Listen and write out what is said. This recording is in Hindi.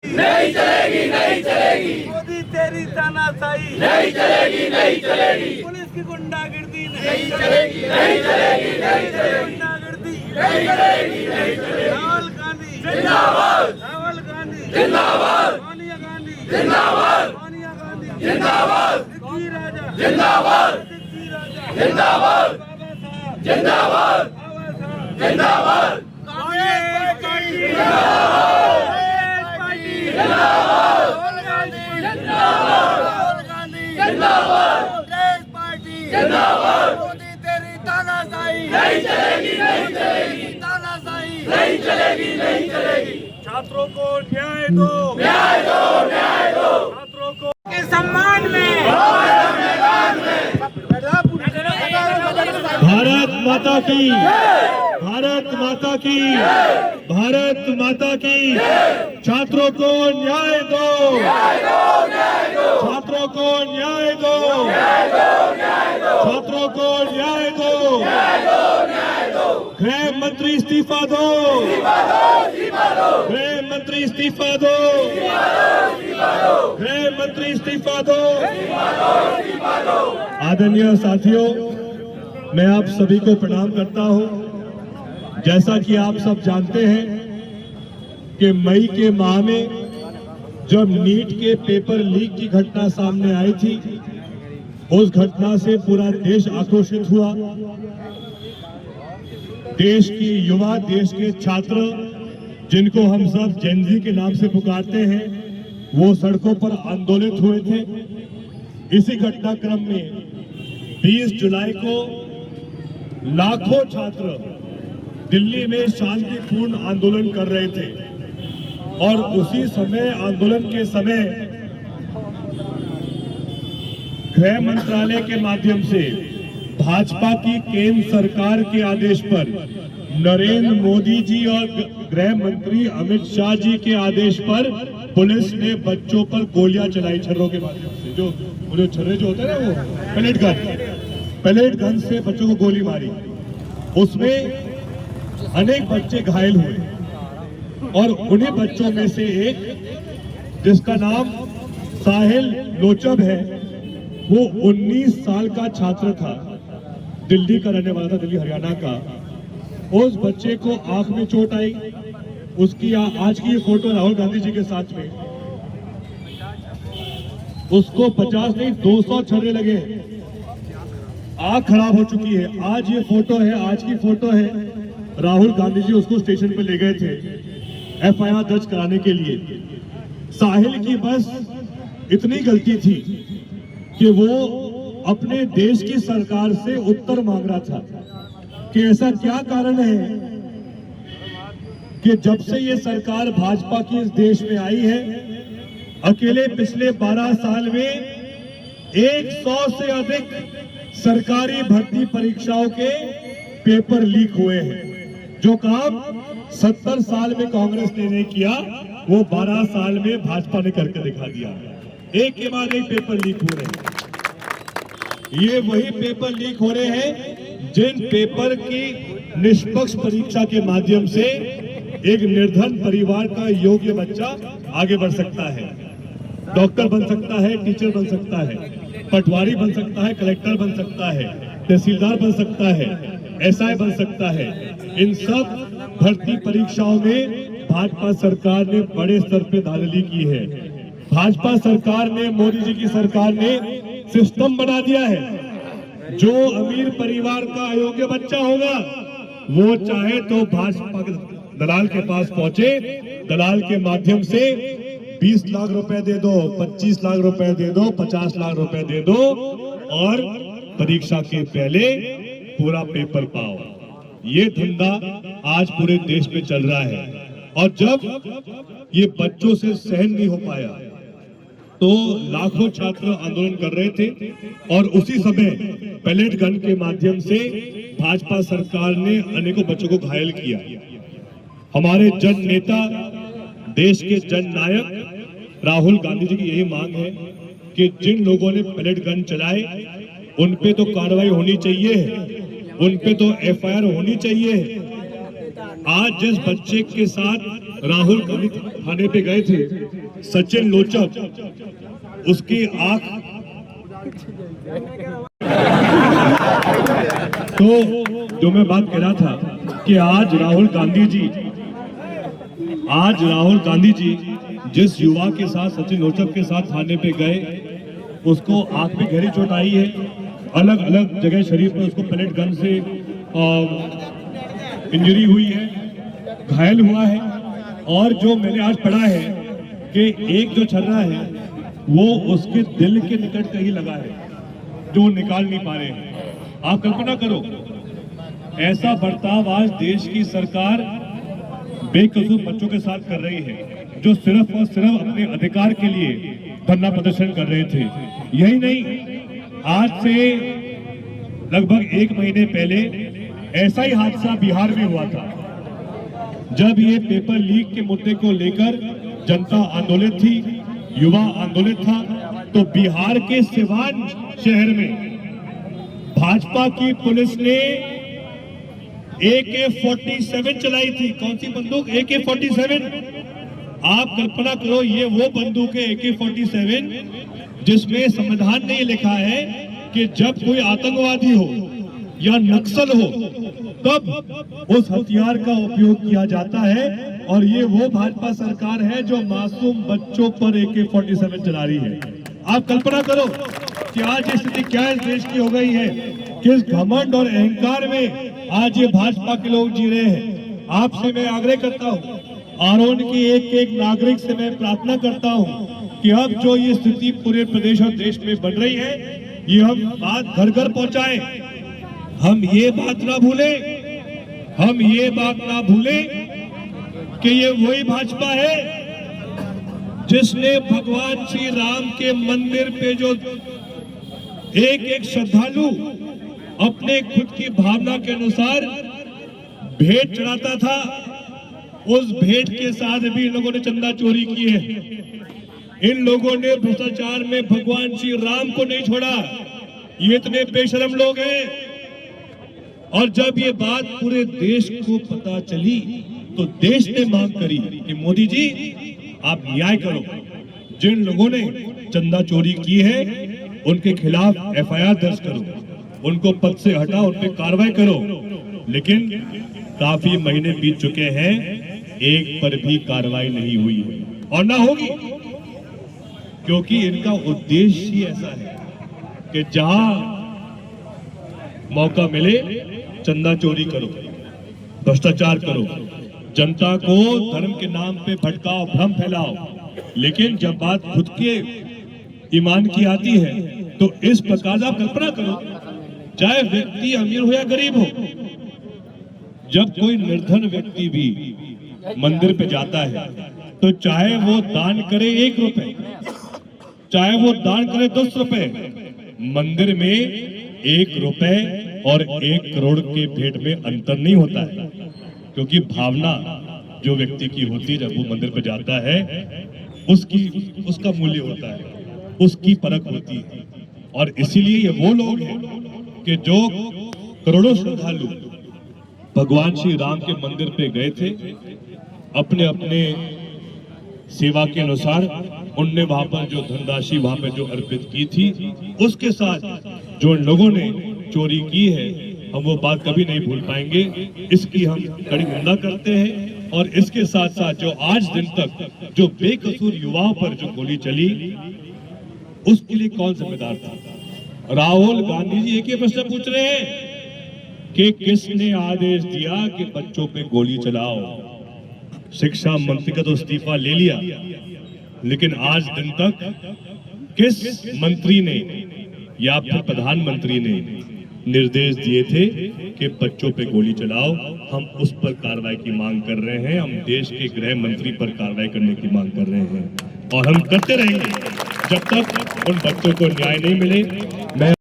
नहीं चलेगी, नहीं चलेगी। मोदी तेरी तानाशाही नहीं चलेगी, नहीं चलेगी। पुलिस की गुंडागर्दी नहीं चलेगी, नहीं चलेगी, नहीं चलेगी। गुंडागर्दी नहीं चलेगी, नहीं चलेगी। राहुल गांधी जिंदाबाद, राहुल गांधी जिंदाबाद, सोनिया गांधी जिंदाबाद, सोनिया गांधी जिंदाबाद, सिद्धि राजा जिंदाबाद, सिद्धि राजा जिंदाबाद, बाबा साहब जिंदाबाद, बाबा साहब जिंदाबाद, कांग्रेस पार्टी जिंदाबाद, राहुल गांधी जिंदाबाद, कांग्रेस पार्टी जिंदाबाद। मोदी तेरी तानाशाही नहीं चलेगी, नहीं चलेगी, तानाशाही नहीं चलेगी, नहीं चलेगी। छात्रों को न्याय दो न्याय दो, न्याय दो। छात्रों को के सम्मान में भारत माता की, भारत माता की, भारत माता की। छात्रों को न्याय दो, छात्रों को न्याय दो, छात्रों को न्याय दो। गृह मंत्री इस्तीफा दो, गृह मंत्री इस्तीफा दो, गृह मंत्री इस्तीफा दो। आदरणीय साथियों, मैं आप सभी को प्रणाम करता हूं। जैसा कि आप सब जानते हैं कि मई के माह में जब नीट के पेपर लीक की घटना सामने आई थी, उस घटना से पूरा देश आक्रोशित हुआ। देश के युवा, देश के छात्र, जिनको हम सब जेनजी के नाम से पुकारते हैं, वो सड़कों पर आंदोलित हुए थे। इसी घटनाक्रम में 20 जुलाई को लाखों छात्र दिल्ली में शांतिपूर्ण आंदोलन कर रहे थे और उसी समय, आंदोलन के समय, गृह मंत्रालय के माध्यम से भाजपा की केंद्र सरकार के आदेश पर, नरेंद्र मोदी जी और गृह मंत्री अमित शाह जी के आदेश पर पुलिस ने बच्चों पर गोलियां चलाई, छर्रों के माध्यम से। जो छर्रे जो होते हैं ना, वो पैलेट गन से बच्चों को गोली मारी। उसमें अनेक बच्चे घायल हुए और उन्हीं बच्चों में से एक, जिसका नाम साहिल लोचब है, वो 19 साल का छात्र था, दिल्ली का रहने वाला था, दिल्ली हरियाणा का। उस बच्चे को आंख में चोट आई। उसकी आज की ये फोटो राहुल गांधी जी के साथ में। उसको 50 नहीं 200 छर्रे लगे, आंख खराब हो चुकी है। आज ये फोटो है, आज की फोटो है। राहुल गांधी जी उसको स्टेशन पे ले गए थे FIR दर्ज कराने के लिए। साहिल की बस इतनी गलती थी कि वो अपने देश की सरकार से उत्तर मांग रहा था कि ऐसा क्या कारण है कि जब से ये सरकार भाजपा की इस देश में आई है, अकेले पिछले 12 साल में 100 से अधिक सरकारी भर्ती परीक्षाओं के पेपर लीक हुए हैं। जो काम 70 साल में कांग्रेस ने नहीं किया, वो 12 साल में भाजपा ने करके दिखा दिया। एक के बाद एक पेपर लीक हो रहे हैं। ये वही पेपर लीक हो रहे हैं जिन पेपर की निष्पक्ष परीक्षा के माध्यम से एक निर्धन परिवार का योग्य बच्चा आगे बढ़ सकता है, डॉक्टर बन सकता है, टीचर बन सकता है, पटवारी बन सकता है, कलेक्टर बन सकता है, तहसीलदार बन सकता है, SI बन सकता है। इन सब भर्ती परीक्षाओं में भाजपा सरकार ने बड़े स्तर पे धांधली की है। भाजपा सरकार ने, मोदी जी की सरकार ने सिस्टम बना दिया है। जो अमीर परिवार का अयोग्य बच्चा होगा, वो चाहे तो भाजपा के दलाल के पास पहुंचे, दलाल के माध्यम से 20 लाख रुपए दे दो, 25 लाख रुपए दे दो, 50 लाख रुपए दे दो और परीक्षा के पहले पूरा पेपर पाओ। ये धंधा आज पूरे देश में चल रहा है। और जब ये बच्चों से सहन नहीं हो पाया तो लाखों छात्र आंदोलन कर रहे थे और उसी समय पैलेट गन के माध्यम से भाजपा सरकार ने अनेकों बच्चों को घायल किया। हमारे जन नेता, देश के जन नायक राहुल गांधी जी की यही मांग है कि जिन लोगों ने पैलेट गन चलाए, उन पे तो कार्रवाई होनी चाहिए, उन पे तो FIR होनी चाहिए। आज जिस बच्चे के साथ राहुल गांधी थाने पे गए थे, सचिन लोचक, उसकी आंख, तो जो मैं बात कह रहा था कि आज राहुल गांधी जी जिस युवा के साथ, सचिन लोचक के साथ थाने पे गए, उसको आंख में गहरी चोट आई है, अलग अलग जगह शरीर पर उसको पैलेट गन से इंजरी हुई है, घायल हुआ है। और जो मैंने आज पढ़ा है कि एक जो छर्रा है वो उसके दिल के निकट कहीं लगा है, जो निकाल नहीं पा रहे हैं। आप कल्पना करो, ऐसा बर्ताव आज देश की सरकार बेकसूर बच्चों के साथ कर रही है, जो सिर्फ और सिर्फ अपने अधिकार के लिए धरना प्रदर्शन कर रहे थे। यही नहीं, आज से लगभग 1 महीने पहले ऐसा ही हादसा बिहार में हुआ था, जब ये पेपर लीक के मुद्दे को लेकर जनता आंदोलित थी, युवा आंदोलित था। तो बिहार के सिवान शहर में भाजपा की पुलिस ने AK-47 चलाई थी। कौन सी बंदूक? AK-47। आप कल्पना करो, ये वो बंदूक है AK-47 जिसमें संविधान ने लिखा है कि जब कोई आतंकवादी हो या नक्सल हो तब उस हथियार का उपयोग किया जाता है। और ये वो भाजपा सरकार है जो मासूम बच्चों पर AK-47 चला रही है। आप कल्पना करो कि आज ये स्थिति क्या इस देश की हो गई है, किस घमंड और अहंकार में आज ये भाजपा के लोग जी रहे हैं। आपसे मैं आग्रह करता हूं, आरोन की एक नागरिक से मैं प्रार्थना करता हूं कि अब जो ये स्थिति पूरे प्रदेश और देश में बन रही है, ये हम बात घर घर पहुंचाएं। हम ये बात ना भूलें कि ये वही भाजपा है जिसने भगवान श्री राम के मंदिर पे जो एक श्रद्धालु अपने खुद की भावना के अनुसार भेंट चढ़ाता था, उस भेंट के साथ भी इन लोगों ने चंदा चोरी की है। इन लोगों ने भ्रष्टाचार में भगवान श्री राम को नहीं छोड़ा। ये इतने बेशरम लोग हैं। और जब ये बात पूरे देश को पता चली तो देश ने मांग करी कि मोदी जी आप न्याय करो, जिन लोगों ने चंदा चोरी की है उनके खिलाफ FIR दर्ज करो, उनको पद से हटाओ, उन पे कार्रवाई करो। लेकिन काफी महीने बीत चुके हैं, एक पर भी कार्रवाई नहीं हुई है और ना होगी, क्योंकि इनका उद्देश्य ही ऐसा है कि जहां मौका मिले चंदा चोरी करो, भ्रष्टाचार करो, जनता को धर्म के नाम पे भटकाओ, भ्रम फैलाओ। लेकिन जब बात खुद के ईमान की आती है तो इस प्रकार आप कल्पना करो, चाहे व्यक्ति अमीर हो या गरीब हो, जब कोई निर्धन व्यक्ति भी मंदिर पे जाता है तो चाहे वो दान करे 1 रुपए, चाहे वो दान करे 10 रुपए, मंदिर में 1 रुपए और 1 करोड़ के भेंट में अंतर नहीं होता है। क्योंकि भावना जो व्यक्ति की होती है, जब वो मंदिर पे जाता है, उसका मूल्य होता है, उसकी परख होती है। और इसीलिए ये वो लोग हैं कि जो करोड़ों श्रद्धालु भगवान श्री राम के मंदिर पे गए थे, अपने अपने सेवा के अनुसार उनने वहां पर जो धनराशि वहां पर जो अर्पित की थी, उसके साथ जो लोगों ने चोरी की है, हम वो बात कभी नहीं भूल पाएंगे। इसकी हम कड़ी निंदा करते हैं। और इसके साथ साथ जो आज दिन तक जो बेकसूर युवाओं पर जो गोली चली, उसके लिए कौन जिम्मेदार था? राहुल गांधी जी एक ही प्रश्न पूछ रहे हैं कि किसने आदेश दिया कि बच्चों पे गोली चलाओ? शिक्षा मंत्री का तो इस्तीफा ले लिया, लेकिन आज दिन तक किस मंत्री ने या फिर प्रधानमंत्री ने निर्देश दिए थे कि बच्चों पे गोली चलाओ? हम उस पर कार्रवाई की मांग कर रहे हैं। हम देश के गृह मंत्री पर कार्रवाई करने की मांग कर रहे हैं और हम करते रहेंगे जब तक उन बच्चों को न्याय नहीं मिले। मैं